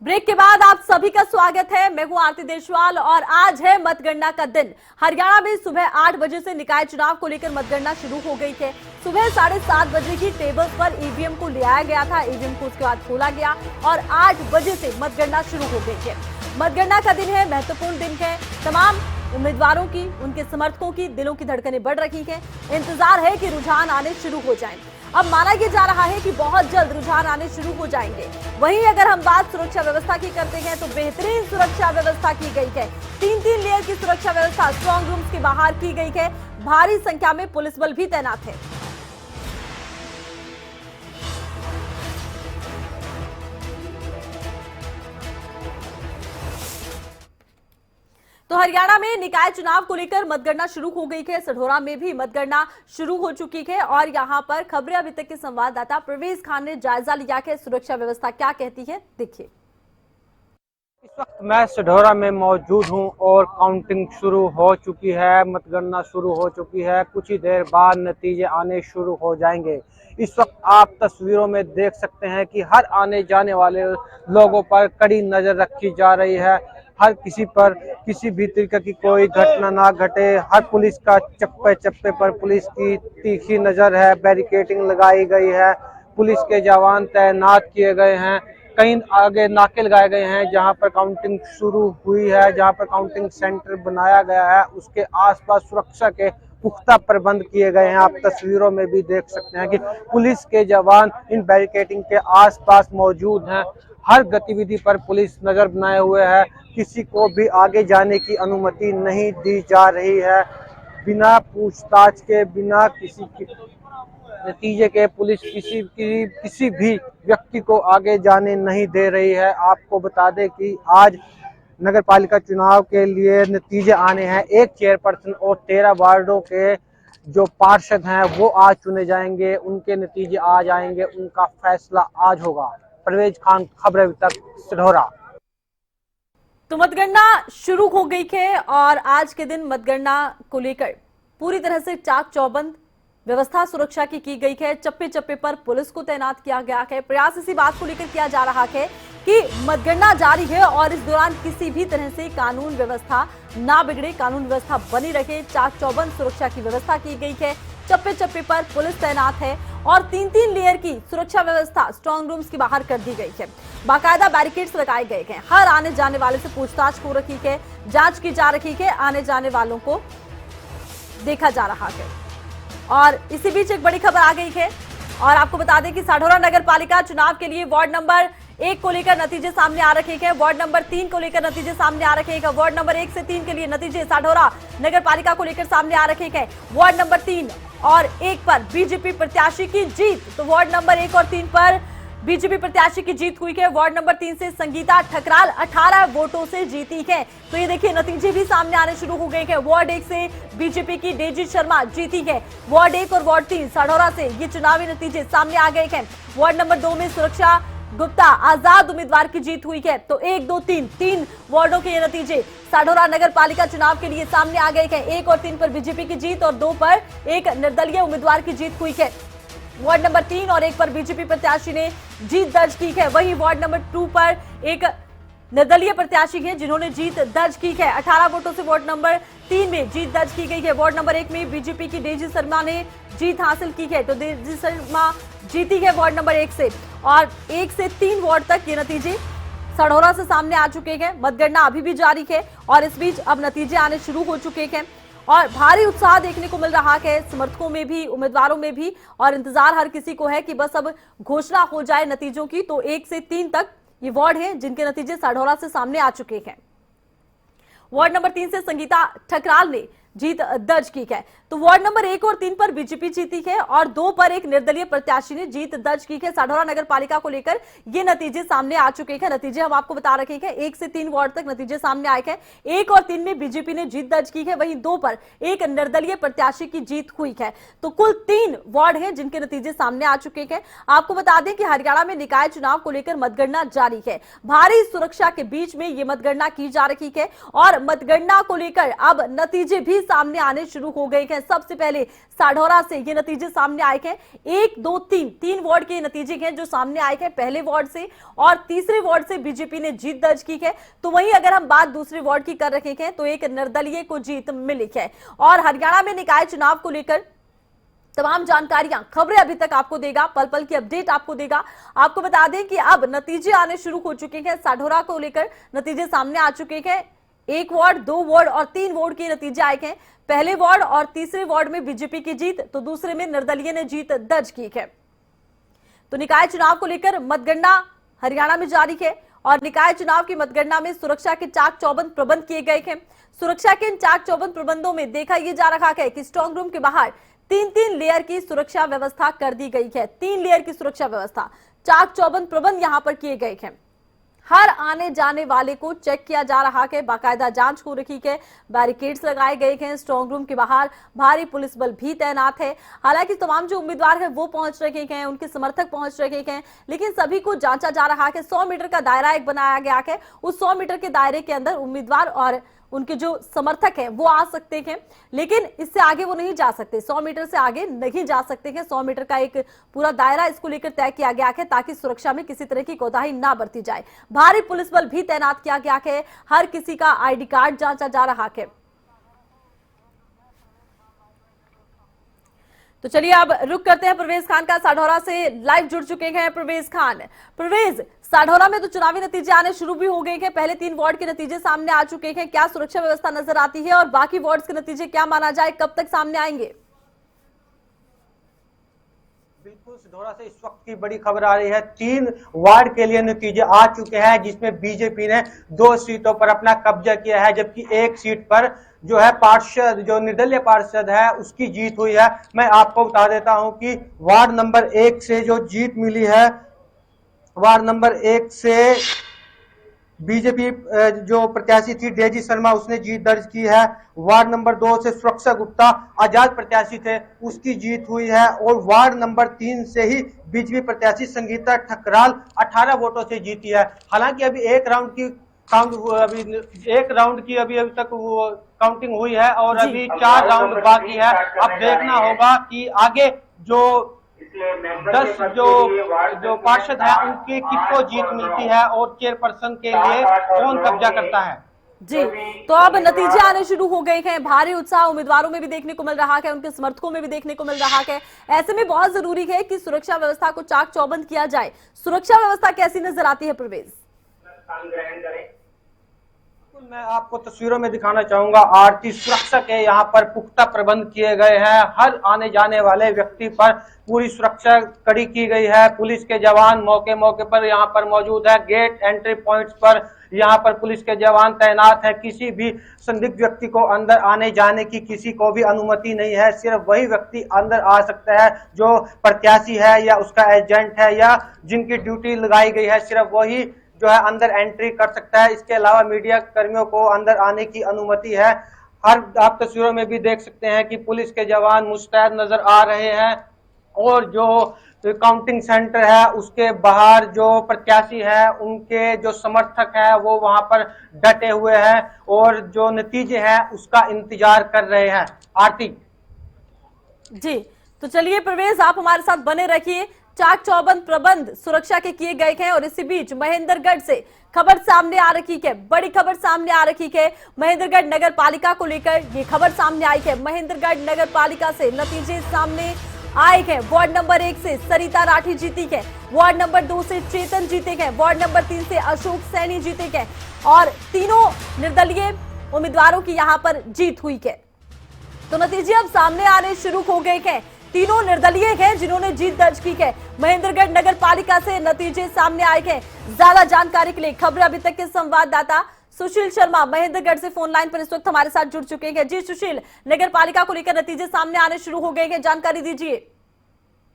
Break के बाद आप सभी का स्वागत है। मैं हूं आरती देशवाल और आज है मतगणना का दिन। हरियाणा में सुबह 8 बजे से निकाय चुनाव को लेकर मतगणना शुरू हो गई है। सुबह 7:30 बजे की टेबल्स पर ईवीएम को ले आया गया था। ईवीएम को उसके बाद खोला गया और 8 बजे से मतगणना शुरू हो गई है। मतगणना का दिन है, महत्वपूर्ण दिन है। तमाम उम्मीदवारों की, उनके समर्थकों की दिलों की धड़कनें बढ़ रही हैं। इंतजार है कि रुझान आने शुरू हो जाएं। अब माना यह जा रहा है कि बहुत जल्द रुझान आने शुरू हो जाएंगे। वहीं अगर हम बात सुरक्षा व्यवस्था की करते हैं तो बेहतरीन सुरक्षा व्यवस्था की गई है। 3-3 लेयर की सुरक्षा व्यवस्था स्ट्रांग रूम्स के बाहर की गई है। भारी संख्या में पुलिस बल भी तैनात है। तो हरियाणा में निकाय चुनाव को लेकर मतगणना शुरू हो गई है। सढौरा में भी मतगणना शुरू हो चुकी है और यहां पर खबरें अभी तक के संवाददाता प्रवेश खान ने जायजा लिया है। सुरक्षा व्यवस्था क्या कहती है, देखिए। इस वक्त मैं सढौरा में मौजूद हूं और काउंटिंग शुरू हो चुकी है। मतगणना शुरू हो चुकी है। कुछ ही देर बाद नतीजे आने शुरू हो जाएंगे। इस वक्त आप तस्वीरों में देख सकते हैं कि हर आने जाने वाले लोगों पर कड़ी नजर रखी जा रही है। हर किसी पर किसी भी तरीके की कोई घटना ना घटे। हर पुलिस का चप्पे चप्पे पर पुलिस की तीखी नजर है। बैरिकेडिंग लगाई गई है। पुलिस के जवान तैनात किए गए हैं। कहीं आगे नाके लगाए गए हैं जहां पर काउंटिंग शुरू हुई है, जहां पर काउंटिंग सेंटर बनाया गया है। उसके आसपास सुरक्षा के पुख्ता प्रबंध किए गए हैं। आप तस्वीरों में भी देख सकते हैं कि पुलिस के जवान इन बैरिकेडिंग के आसपास मौजूद हैं। हर गतिविधि पर पुलिस नजर बनाए हुए है। किसी को भी आगे जाने की अनुमति नहीं दी जा रही है। बिना पूछताछ के, बिना किसी की नतीजे के पुलिस किसी भी व्यक्ति को आगे जाने नहीं दे रही है। आपको बता दें कि आज नगर पालिका चुनाव के लिए नतीजे आने हैं। एक चेयरपर्सन और 13 वार्डों के जो पार्षद हैं वो आज चुने जाएंगे। उनके नतीजे आज आएंगे। उनका फैसला आज होगा। परवेज खान, खबरें अभी तक, सढौरा। तो मतगणना शुरू हो गई है और आज के दिन मतगणना को लेकर पूरी तरह से चाक चौबंद व्यवस्था सुरक्षा की गई है। चप्पे चप्पे पर पुलिस को तैनात किया गया है। प्रयास इसी बात को लेकर किया जा रहा है कि मतगणना जारी है और इस दौरान किसी भी तरह से कानून व्यवस्था ना बिगड़े, कानून व्यवस्था बनी रहे। चाक चौबंद सुरक्षा की व्यवस्था की गई है। चप्पे चप्पे पर पुलिस तैनात है और 3-3 लेयर की सुरक्षा व्यवस्था स्ट्रांग रूम्स के बाहर कर दी गई है। बाकायदा बैरिकेड्स लगाए गए हैं। हर आने जाने वाले से पूछताछ हो रही है, जांच की जा रही है। आने जाने वालों को देखा जा रहा है और इसी बीच एक बड़ी खबर आ गई है और आपको बता दें कि सढौरा नगर पालिका चुनाव के लिए वार्ड नंबर 1 को लेकर नतीजे सामने आ रखे हैं। वार्ड नंबर 3 को लेकर नतीजे सामने आ रखे हैं। वार्ड नंबर 1 से 3 के लिए नतीजे सढौरा नगर पालिका को लेकर सामने आ रखे हैं। वार्ड नंबर 3 और 1 पर बीजेपी प्रत्याशी की जीत। तो वार्ड नंबर 1 और 3 पर बीजेपी प्रत्याशी की जीत हुई है। वार्ड नंबर 3 से संगीता ठकराल 18 वोटों से जीती है। तो ये देखिए नतीजे भी सामने आने शुरू हो गए हैं। वार्ड 1 से बीजेपी की डेजी शर्मा जीती है। वार्ड 1 और वार्ड 3 सढौरा से ये चुनावी नतीजे सामने आ गए हैं। वार्ड नंबर 2 में सुरक्षा गुप्ता आजाद उम्मीदवार की जीत हुई है। तो 1, 2, 3 वार्डों के ये नतीजे सढौरा नगर पालिका चुनाव के लिए सामने आ गए हैं। 1 और 3 पर बीजेपी की जीत और 2 पर एक निर्दलीय उम्मीदवार की जीत हुई है। वार्ड नंबर 3 और 1 पर बीजेपी प्रत्याशी ने जीत दर्ज की है। वहीं वार्ड नंबर 2 पर एक निर्दलीय प्रत्याशी है जिन्होंने जीत दर्ज की है। 18 वोटों से वार्ड नंबर 3 में जीत दर्ज की गई है। वार्ड नंबर 1 में बीजेपी की डेजी शर्मा ने जीत हासिल की है। तो डेजी शर्मा जीती है वार्ड नंबर 1 से और 1 से 3 वार्ड तक ये नतीजे सढौरा से सामने आ चुके हैं। मतगणना अभी भी जारी है और इस बीच अब नतीजे आने शुरू हो चुके हैं और भारी उत्साह देखने को मिल रहा है समर्थकों में भी, उम्मीदवारों में भी। और इंतजार हर किसी को है कि बस अब घोषणा हो जाए नतीजों की। तो 1 से 3 तक ये वार्ड हैं जिनके नतीजे सढौरा से सामने आ चुके हैं। वार्ड नंबर 3 से संगीता ठकराल ने जीत दर्ज की है। तो वार्ड नंबर 1 और 3 पर बीजेपी जीती है और 2 पर एक निर्दलीय प्रत्याशी ने जीत दर्ज की है। सढौरा नगर पालिका को लेकर ये नतीजे सामने आ चुके हैं। नतीजे हम आपको बता रखे हैं। 1 से 3 वार्ड तक नतीजे सामने आए हैं। 1 और 3 में बीजेपी ने जीत दर्ज की है। वहीं 2 पर एक निर्दलीय प्रत्याशी की जीत हुई है। तो कुल 3 वार्ड हैं जिनके नतीजे सामने आ चुके हैं। आपको बता दें कि हरियाणा में निकाय चुनाव को लेकर मतगणना जारी है। भारी सुरक्षा के बीच में ये मतगणना की जा रही है और मतगणना को लेकर अब नतीजे भी सामने आने शुरू हो गए हैं। हैं। सबसे पहले साढौरा से ये नतीजे सामने आए हैं, 1, 2, 3 वार्ड के नतीजे हैं जो सामने आए हैं पहले वार्ड से, और तीसरे वार्ड से बीजेपी ने जीत दर्ज की है। तो वहीं अगर हम बात दूसरे वार्ड की कर रहे हैं तो एक निर्दलीय को जीत मिली है। और हरियाणा में निकाय चुनाव को लेकर तमाम जानकारियां, खबरें अभी तक आपको देगा, पल पल की अपडेट आपको देगा। आपको बता दें कि अब नतीजे आने शुरू हो चुके हैं। साढौरा को लेकर नतीजे सामने आ चुके हैं। 1 वार्ड, 2 वार्ड और 3 वार्ड के नतीजे आए हैं। पहले वार्ड और तीसरे वार्ड में बीजेपी की जीत, तो दूसरे में निर्दलीय ने जीत दर्ज की है। तो निकाय चुनाव को लेकर मतगणना हरियाणा में जारी है और निकाय चुनाव की मतगणना में सुरक्षा के चाक चौबंद प्रबंध किए गए हैं। सुरक्षा के इन चाक चौबंद प्रबंधों में देखा यह जा रहा है कि स्ट्रांग रूम के बाहर 3-3 लेयर की सुरक्षा व्यवस्था कर दी गई है। 3 लेयर की सुरक्षा व्यवस्था, चाक चौबंद प्रबंध यहां पर किए गए हैं। हर आने जाने वाले को चेक किया जा रहा है, बाकायदा जांच हो रही है, बैरिकेड्स लगाए गए हैं। स्ट्रांग रूम के बाहर भारी पुलिस बल भी तैनात है। हालांकि तमाम जो उम्मीदवार हैं वो पहुंच रहे हैं, उनके समर्थक पहुंच रहे हैं, लेकिन सभी को जांचा जा रहा है। 100 मीटर का दायरा एक बनाया गया है। उस 100 मीटर के दायरे के अंदर उम्मीदवार और उनके जो समर्थक हैं वो आ सकते हैं, लेकिन इससे आगे वो नहीं जा सकते। 100 मीटर से आगे नहीं जा सकते हैं। 100 मीटर का एक पूरा दायरा इसको लेकर तय किया गया है ताकि सुरक्षा में किसी तरह की कोताही ना बरती जाए। भारी पुलिस बल भी तैनात किया गया है। हर किसी का आईडी कार्ड जांचा जा रहा है। तो चलिए अब रुक करते हैं प्रवेश खान का, साढौरा से लाइव जुड़ चुके हैं प्रवेश खान। प्रवेश, साढौरा में तो चुनावी नतीजे आने शुरू भी हो गए हैं, पहले 3 वार्ड के नतीजे सामने आ चुके हैं। क्या सुरक्षा व्यवस्था नजर आती है और बाकी वार्ड्स के नतीजे क्या माना जाए, कब तक सामने आएंगे? बिल्कुल, साढौरा से इस वक्त की बड़ी खबर आ रही है। 3 वार्ड के लिए नतीजे आ चुके हैं, जिसमें बीजेपी ने 2 सीटों पर अपना कब्जा किया है, जबकि 1 सीट पर जो है पार्षद, जो निर्दलीय पार्षद है, उसकी जीत हुई है। मैं आपको बता देता हूं कि वार्ड नंबर 1 से जो जीत मिली है, वार्ड नंबर 1 से बीजेपी जो प्रत्याशी थी डेजी शर्मा, उसने जीत दर्ज की है। वार्ड नंबर 2 से सुरक्षा गुप्ता आजाद प्रत्याशी थे, उसकी जीत हुई है। और वार्ड नंबर 3 से ही बीजेपी प्रत्याशी संगीता ठकराल 18 वोटों से जीती है। हालांकि अभी एक राउंड की अभी तक वो काउंटिंग हुई है और अभी 4 राउंड बाकी है। अब देखना होगा कि आगे जो 10 जो पार्षद है उनकी किसको जीत मिलती है और चेयरपर्सन के लिए कौन कब्जा करता है। जी, तो अब नतीजे आने शुरू हो गए हैं। भारी उत्साह उम्मीदवारों में भी देखने को मिल रहा है, उनके समर्थकों में भी देखने को मिल रहा है। ऐसे में बहुत जरूरी है कि सुरक्षा व्यवस्था को चाक चौबंद किया जाए। सुरक्षा व्यवस्था कैसी नजर आती है प्रवेश? मैं आपको तस्वीरों में दिखाना चाहूंगा। आरती सुरक्षा के यहाँ पर पुख्ता प्रबंध किए गए हैं। हर आने जाने वाले व्यक्ति पर पूरी सुरक्षा कड़ी की गई है। पुलिस के जवान मौके मौके पर यहाँ पर मौजूद है। गेट एंट्री पॉइंट्स पर यहाँ पर पुलिस के जवान तैनात हैं। किसी भी संदिग्ध व्यक्ति को अंदर आने जाने की किसी को भी अनुमति नहीं है। सिर्फ वही व्यक्ति अंदर आ सकता है जो प्रत्याशी है या उसका एजेंट है या जिनकी ड्यूटी लगाई गई है, सिर्फ वही जो है अंदर एंट्री कर सकता है। इसके अलावा मीडिया कर्मियों को अंदर आने की अनुमति है। आप तस्वीरों में भी देख सकते हैं कि पुलिस के जवान मुस्तैद नजर आ रहे हैं और जो काउंटिंग सेंटर है उसके बाहर जो प्रत्याशी है उनके जो समर्थक है वो वहां पर डटे हुए हैं और जो नतीजे हैं उसका इंतजार कर रहे हैं। आरती जी, तो चलिए प्रवेश, आप हमारे साथ बने रखिए। चाक चौबंद प्रबंध सुरक्षा के किए गए हैं और इसी बीच महेंद्रगढ़ से खबर सामने आ रही है, बड़ी खबर सामने आ रही है। महेंद्रगढ़ नगर पालिका को लेकर ये खबर सामने आई है। महेंद्रगढ़ नगर पालिका से नतीजे सामने आए हैं। वार्ड नंबर 1 से सरिता राठी जीती है, वार्ड नंबर 2 से चेतन जीते हैं, वार्ड नंबर 3 से अशोक सैनी जीते हैं और तीनों निर्दलीय उम्मीदवारों की यहां पर जीत हुई है। तो नतीजे अब सामने आने शुरू हो गए हैं। तीनों निर्दलीय हैं जिन्होंने जीत दर्ज की है। महेंद्रगढ़ नगर पालिका से नतीजे सामने आए हैं। ज्यादा जानकारी के लिए खबरें अभी तक के संवाददाता सुशील शर्मा महेंद्रगढ़ से फोन लाइन पर इस वक्त हमारे साथ जुड़ चुके हैं। जी सुशील, नगर पालिका को लेकर नतीजे सामने आने शुरू हो गए हैं, जानकारी दीजिए।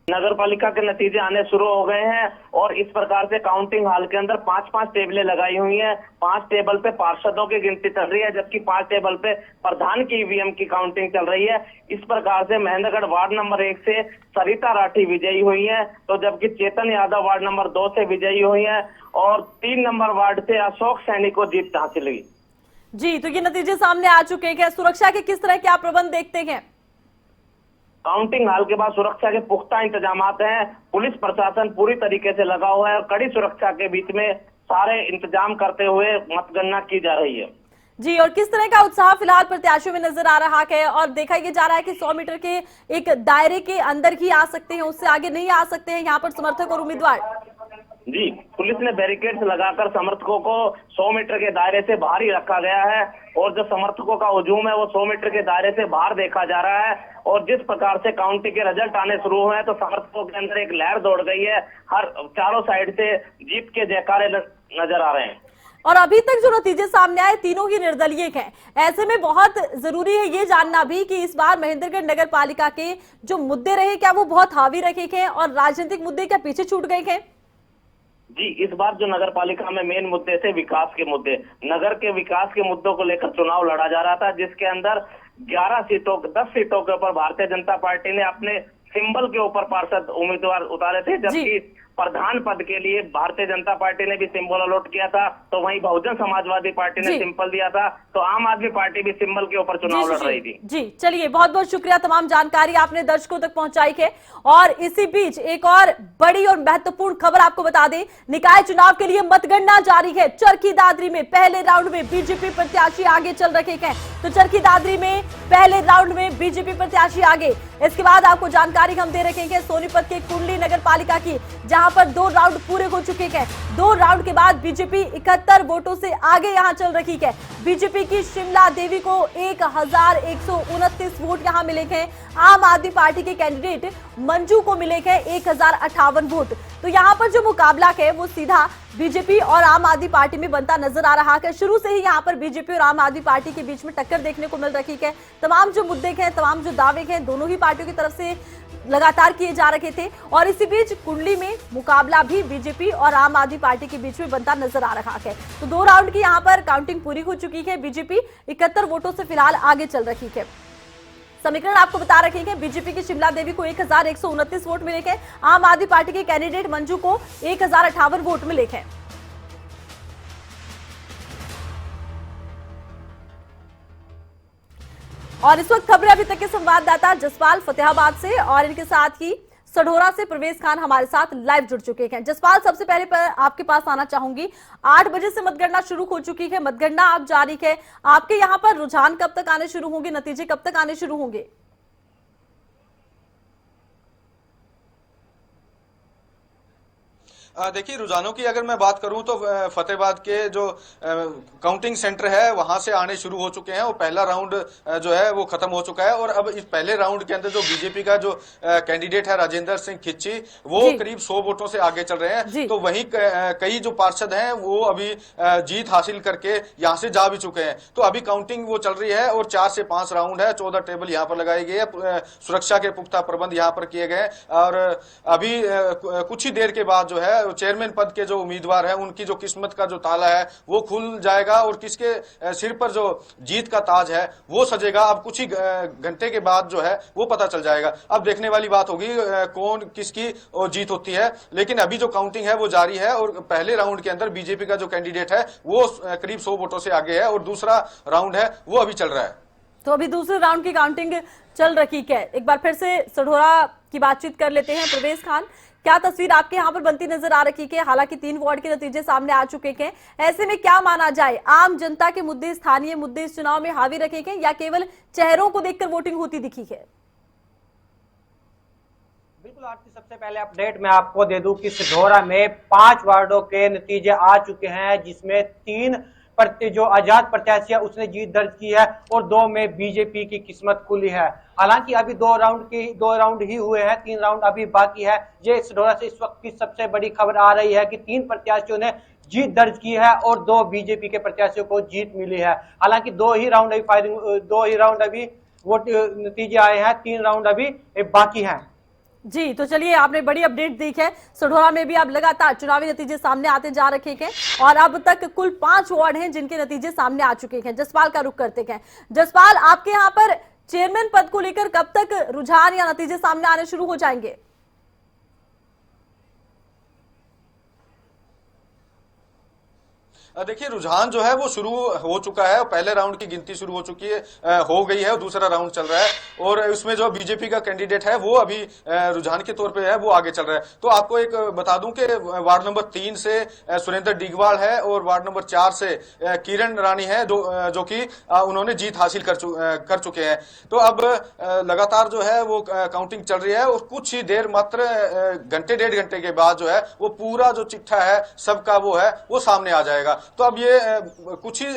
नगर पालिका के नतीजे आने शुरू हो गए हैं और इस प्रकार से काउंटिंग हॉल के अंदर 5-5 टेबलें लगाई हुई हैं। 5 टेबल पे पार्षदों की गिनती चल रही है, जबकि 5 टेबल पे प्रधान की ईवीएम की काउंटिंग चल रही है। इस प्रकार से महेंद्रगढ़ वार्ड नंबर 1 से सरिता राठी विजयी हुई है, तो जबकि चेतन यादव वार्ड नंबर 2 से विजयी हुई है और 3 नंबर वार्ड से अशोक सैनी को जीत हासिल हुई। जी, तो ये नतीजे सामने आ चुके हैं। सुरक्षा के किस तरह के आप प्रबंध देखते हैं? काउंटिंग हाल के बाद सुरक्षा के पुख्ता इंतजामात हैं। पुलिस प्रशासन पूरी तरीके से लगा हुआ है और कड़ी सुरक्षा के बीच में सारे इंतजाम करते हुए मतगणना की जा रही है। जी, और किस तरह का उत्साह फिलहाल प्रत्याशियों में नजर आ रहा है? और देखा ये जा रहा है कि 100 मीटर के एक दायरे के अंदर ही आ सकते हैं, उससे आगे नहीं आ सकते हैं यहाँ पर समर्थक और उम्मीदवार। जी, पुलिस ने बैरिकेड्स लगाकर समर्थकों को 100 मीटर के दायरे से बाहर ही रखा गया है और जो समर्थकों का हुजूम है वो 100 मीटर के दायरे से बाहर देखा जा रहा है। और जिस प्रकार से काउंटिंग के रिजल्ट आने शुरू हुए हैं तो समर्थकों के अंदर एक लहर दौड़ गई है। हर चारों साइड से जीत के जयकारे नजर आ रहे हैं। और अभी तक जो नतीजे सामने आए तीनों ही निर्दलीय हैं। ऐसे में बहुत जरूरी है ये जानना भी कि इस बार महेंद्रगढ़ नगर पालिका के जो मुद्दे रहे क्या वो बहुत हावी रखे हैं और राजनीतिक मुद्दे क्या पीछे छूट गए हैं? जी, इस बार जो नगर पालिका में मेन मुद्दे थे विकास के मुद्दे। नगर के विकास के मुद्दों को लेकर चुनाव लड़ा जा रहा था, जिसके अंदर 10 सीटों के ऊपर भारतीय जनता पार्टी ने अपने सिंबल के ऊपर पार्षद उम्मीदवार उतारे थे, जबकि प्रधान पद के लिए भारतीय जनता पार्टी ने भी सिंबल अलॉट किया था। तो वहीं बहुजन समाजवादी पार्टी ने सिंबल दिया था, तो आम आदमी पार्टी भी सिंबल के ऊपर चुनाव लड़ रही थी। जी, चलिए, बहुत बहुत शुक्रिया, तमाम जानकारी आपने दर्शकों तक पहुंचाई है। और इसी बीच एक और बड़ी और महत्वपूर्ण खबर आपको बता दें, निकाय चुनाव के लिए मतगणना जारी है। चरखी दादरी में पहले राउंड में बीजेपी प्रत्याशी आगे चल रखे हैं। तो चरखी दादरी में पहले राउंड में बीजेपी प्रत्याशी आगे। इसके बाद आपको जानकारी हम दे रखे हैं सोनीपत के कुंडली नगर पालिका की, जहां पर 2 राउंड पूरे हो चुके हैं। 2 राउंड के बाद बीजेपी 71 वोटों से आगे यहां चल रही है। बीजेपी की शिमला देवी को 1129 वोट यहां मिले हैं। आम आदमी पार्टी के कैंडिडेट मंजू को मिले हैं 1058 वोट। तो यहां पर जो मुकाबला है वो सीधा बीजेपी और आम आदमी पार्टी में बनता नजर आ रहा है। शुरू से ही यहां पर बीजेपी और आम आदमी पार्टी के बीच में टक्कर देखने को मिल रही है। तमाम जो मुद्दे हैं, तमाम जो दावे हैं, दोनों ही पार्टियों की तरफ से लगातार किए जा रहे थे। और इसी बीच कुंडली में मुकाबला भी बीजेपी और आम आदमी पार्टी के बीच में बनता नजर आ रहा है। तो 2 राउंड की यहां पर काउंटिंग पूरी हो चुकी है। बीजेपी 71 वोटों से फिलहाल आगे चल रही है। समीकरण आपको बता रखे हैं, बीजेपी की शिमला देवी को 1129 वोट मिले हैं। आम आदमी पार्टी के कैंडिडेट मंजू को 1058 वोट मिले हैं। और इस वक्त खबरें अभी तक के संवाददाता जसपाल फतेहाबाद से और इनके साथ ही सढौरा से प्रवेश खान हमारे साथ लाइव जुड़ चुके हैं। जसपाल, सबसे पहले आपके पास आना चाहूंगी। 8 बजे से मतगणना शुरू हो चुकी है, मतगणना अब जारी है। आपके यहाँ पर रुझान कब तक आने शुरू होंगे, नतीजे कब तक आने शुरू होंगे? देखिए, रुझानों की अगर मैं बात करूं तो फतेहाबाद के जो काउंटिंग सेंटर है वहां से आने शुरू हो चुके हैं और पहला राउंड जो है वो खत्म हो चुका है। और अब इस पहले राउंड के अंदर जो बीजेपी का जो कैंडिडेट है राजेंद्र सिंह खिच्ची, वो करीब 100 वोटों से आगे चल रहे हैं। तो वहीं कई जो पार्षद हैं वो अभी जीत हासिल करके यहाँ से जा भी चुके हैं। तो अभी काउंटिंग वो चल रही है और 4 से 5 राउंड है। 14 टेबल यहाँ पर लगाई गई है, सुरक्षा के पुख्ता प्रबंध यहाँ पर किए गए। और अभी कुछ ही देर के बाद जो है चेयरमैन पद के जो उम्मीदवार हैं उनकी जो किस्मत का जो ताला है वो खुल जाएगा और किसके सिर पर जो जीत का ताज है वो सजेगा। अब कुछ ही घंटे के बाद जो है वो पता चल जाएगा। अब देखने वाली बात होगी कौन किसकी जीत होती है। लेकिन अभी जो काउंटिंग है वो जारी है और पहले राउंड के अंदर बीजेपी का जो कैंडिडेट है वो करीब 100 वोटों से आगे है और दूसरा राउंड है वो अभी चल रहा है। तो अभी दूसरे राउंड की काउंटिंग चल रही है। एक बार फिर से सढौरा की बातचीत कर लेते हैं। प्रवेश खान, क्या तस्वीर आपके यहाँ पर बनती नजर आ रही है? हालांकि 3 वार्ड के नतीजे सामने आ चुके हैं, ऐसे में क्या माना जाए, आम जनता के मुद्दे, स्थानीय मुद्दे इस चुनाव में हावी रखे हैं या केवल चेहरों को देखकर वोटिंग होती दिखी है? बिल्कुल आरती, सबसे पहले अपडेट मैं आपको दे दूं कि सढौरा में 5 वार्डों के नतीजे आ चुके हैं, जिसमें 3 जो आजाद प्रत्याशी है उसने जीत दर्ज की है और 2 में बीजेपी की किस्मत खुली है। हालांकि अभी 2 राउंड ही हुए हैं, 3 राउंड अभी बाकी है। ये सढौरा से इस वक्त की सबसे बड़ी खबर आ रही है कि 3 प्रत्याशियों ने जीत दर्ज की है और 2 बीजेपी के प्रत्याशियों को जीत मिली है। हालांकि 2 ही राउंड अभी वोट नतीजे आए हैं, 3 राउंड अभी बाकी हैं। जी, तो चलिए, आपने बड़ी अपडेट दी है। सढौरा में भी अब लगातार चुनावी नतीजे सामने आते जा रहे हैं और अब तक कुल 5 वार्ड हैं जिनके नतीजे सामने आ चुके हैं। जसपाल का रुख करते हैं। जसपाल, आपके यहाँ पर चेयरमैन पद को लेकर कब तक रुझान या नतीजे सामने आने शुरू हो जाएंगे? देखिए रुझान जो है वो शुरू हो चुका है, पहले राउंड की गिनती शुरू हो चुकी है, हो गई है, और दूसरा राउंड चल रहा है, और उसमें जो बीजेपी का कैंडिडेट है वो अभी रुझान के तौर पे है, वो आगे चल रहा है। तो आपको एक बता दूं कि वार्ड नंबर 3 से सुरेंद्र डीगवाल है, और वार्ड नंबर 4 से किरण रानी है, जो कि उन्होंने जीत हासिल कर चुके हैं। तो अब लगातार जो है वो काउंटिंग चल रही है, और कुछ ही देर मात्र घंटे डेढ़ घंटे के बाद जो है वो पूरा जो चिट्ठा है सबका वो है वो सामने आ जाएगा। तो अब ये कुछ ही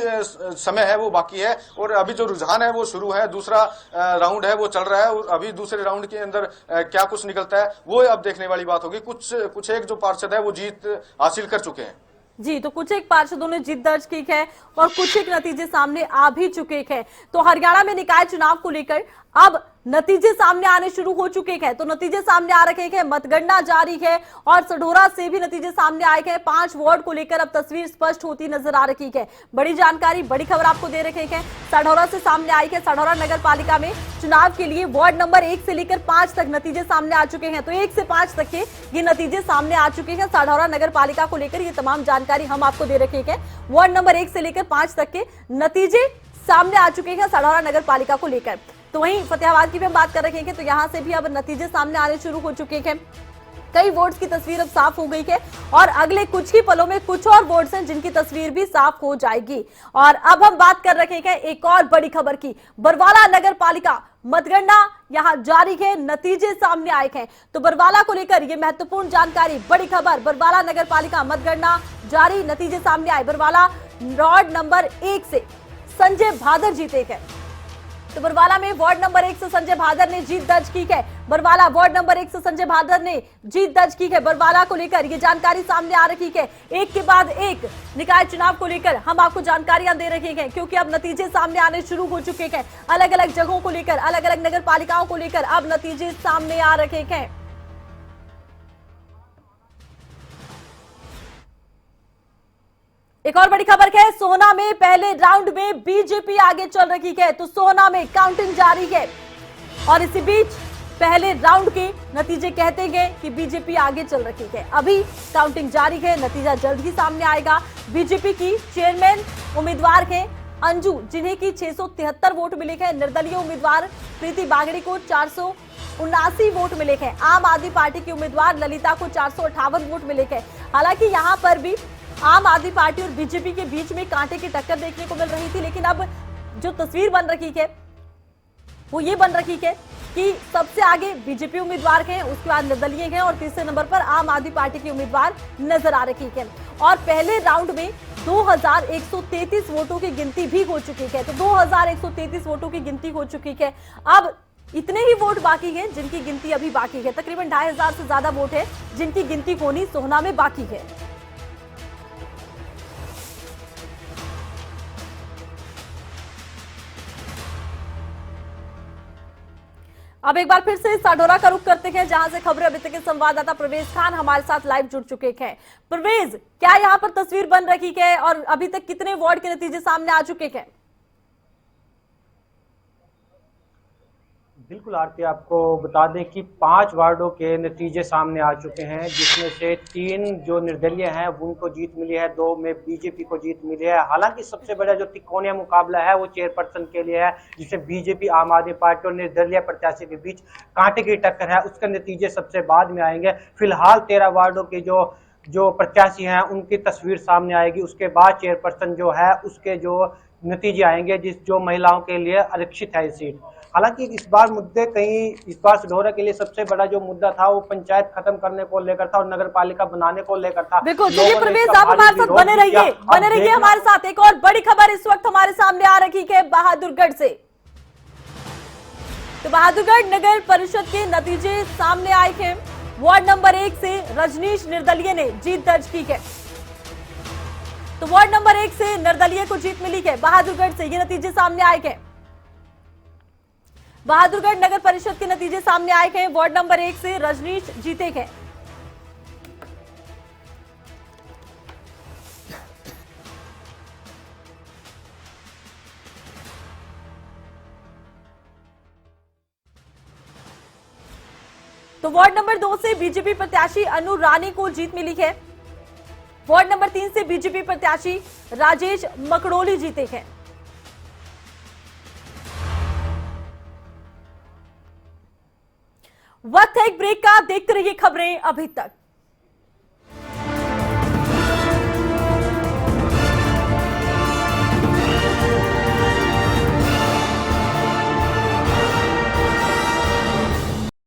समय है वो बाकी है, और अभी जो रुझान है वो शुरू है, दूसरा राउंड है वो चल रहा है, और अभी दूसरे राउंड के अंदर क्या कुछ निकलता है वो अब देखने वाली बात होगी। कुछ एक जो पार्षद है वो जीत हासिल कर चुके हैं। जी, तो कुछ एक पार्षदों ने जीत दर्ज की है और कुछ एक नतीजे सामने आ भी चुके हैं। तो हरियाणा में निकाय चुनाव को लेकर अब नतीजे सामने आने शुरू हो चुके हैं। तो नतीजे सामने आ रखे हैं, मतगणना जारी है, और सढौरा से भी नतीजे सामने आए हैं। 5 वार्ड को लेकर अब तस्वीर स्पष्ट होती नजर आ रही है। बड़ी जानकारी, बड़ी खबर आपको दे रखे हैं। सढौरा से सामने आई है, सढौरा नगर पालिका में चुनाव के लिए वार्ड नंबर 1 से लेकर 5 तक नतीजे सामने आ चुके हैं। तो 1 से 5 तक के ये नतीजे सामने आ चुके हैं। सढौरा नगर पालिका को लेकर ये तमाम जानकारी हम आपको दे रखे हैं। वार्ड नंबर 1 से लेकर 5 तक के नतीजे सामने आ चुके हैं सढौरा नगर पालिका को लेकर। तो वहीं फतेहाबाद की भी हम बात कर रहे हैं, तो यहां से भी अब नतीजे सामने आने शुरू हो चुके हैं। कई वोट्स की तस्वीर अब साफ हो गई है, और अगले कुछ ही पलों में कुछ और वोट्स हैं जिनकी तस्वीर भी साफ हो जाएगी। और अब हम बात कर रहे हैं एक और बड़ी खबर की। बरवाला नगर पालिका मतगणना यहां जारी है, नतीजे सामने आए हैं। तो बरवाला को लेकर ये महत्वपूर्ण जानकारी, बड़ी खबर। बरवाला नगर पालिका मतगणना जारी, नतीजे सामने आए। बरवाला वार्ड नंबर 1 से संजय भादर जीते हैं। तो बरवाला में वार्ड नंबर 1 से संजय भादर ने जीत दर्ज की है। बरवाला वार्ड नंबर 1 से संजय भादर ने जीत दर्ज की है। बरवाला को लेकर ये जानकारी सामने आ रही है। एक के बाद एक निकाय चुनाव को लेकर हम आपको जानकारियां दे रहे हैं, क्योंकि अब नतीजे सामने आने शुरू हो चुके हैं। अलग अलग जगहों को लेकर, अलग अलग नगर पालिकाओं को लेकर अब नतीजे सामने आ रहे हैं। एक और बड़ी खबर है, सोहना में पहले राउंड में बीजेपी आगे चल रही है। तो सोहना में काउंटिंग जारी है, और इसी बीच पहले राउंड के नतीजे कहते हैं कि बीजेपी आगे चल रही है। अभी काउंटिंग जारी है, नतीजा जल्द ही सामने आएगा। बीजेपी की चेयरमैन उम्मीदवार है अंजू, जिन्हें की 673 वोट मिले हैं। निर्दलीय उम्मीदवार प्रीति बागड़ी को 479 वोट मिले हैं। आम आदमी पार्टी की उम्मीदवार ललिता को 458 वोट मिले हैं। हालांकि यहां पर भी आम आदमी पार्टी और बीजेपी के बीच में कांटे की टक्कर देखने को मिल रही थी, लेकिन अब जो तस्वीर बन रही है वो ये बन रही है कि सबसे आगे बीजेपी उम्मीदवार हैं, उसके बाद निर्दलीय हैं, और तीसरे नंबर पर आम आदमी पार्टी की उम्मीदवार नजर आ रही है। और पहले राउंड में 2133 वोटों की गिनती भी हो चुकी है। तो 2133 वोटों की गिनती हो चुकी है। अब इतने ही वोट बाकी हैं जिनकी गिनती अभी बाकी है। तकरीबन 2500 से ज्यादा वोट है जिनकी गिनती होनी सोहना में बाकी है। अब एक बार फिर से सढौरा का रुख करते हैं, जहां से खबरें अभी तक के संवाददाता प्रवेश खान हमारे साथ लाइव जुड़ चुके हैं। प्रवेश, क्या यहां पर तस्वीर बन रही है, और अभी तक कितने वार्ड के नतीजे सामने आ चुके हैं? बिल्कुल आरती, आपको बता दें कि 5 वार्डों के नतीजे सामने आ चुके हैं, जिसमें से 3 जो निर्दलीय हैं उनको जीत मिली है, 2 में बीजेपी को जीत मिली है। हालांकि सबसे बड़ा जो तिकोनिया मुकाबला है वो चेयरपर्सन के लिए है, जिसमें बीजेपी, आम आदमी पार्टी और निर्दलीय प्रत्याशी के बीच कांटे की टक्कर है। उसके नतीजे सबसे बाद में आएंगे। फिलहाल 13 वार्डों के जो प्रत्याशी हैं उनकी तस्वीर सामने आएगी। उसके बाद चेयरपर्सन जो है उसके जो नतीजे आएंगे, जो महिलाओं के लिए आरक्षित है ये सीट। हालांकि इस बार सढौरा के लिए सबसे बड़ा जो मुद्दा था वो पंचायत खत्म करने को लेकर था और नगर पालिका बनाने को लेकर था। बिल्कुल, चलिए प्रवेश, आप हमारे साथ बने रहिए हमारे साथ। एक और बड़ी खबर इस वक्त हमारे सामने आ रही है बहादुरगढ़ से। तो बहादुरगढ़ नगर परिषद के नतीजे सामने आए हैं। वार्ड नंबर 1 से रजनीश निर्दलीय ने जीत दर्ज की है। तो वार्ड नंबर 1 से निर्दलीय को जीत मिली है। बहादुरगढ़ से ये नतीजे सामने आए हैं। बहादुरगढ़ नगर परिषद के नतीजे सामने आए हैं। वार्ड नंबर 1 से रजनीश जीते हैं। तो वार्ड नंबर 2 से बीजेपी प्रत्याशी अनु रानी को जीत मिली है। वार्ड नंबर 3 से बीजेपी प्रत्याशी राजेश मकड़ोली जीते हैं। वक्त है एक ब्रेक का, देखते रहिए खबरें अभी तक।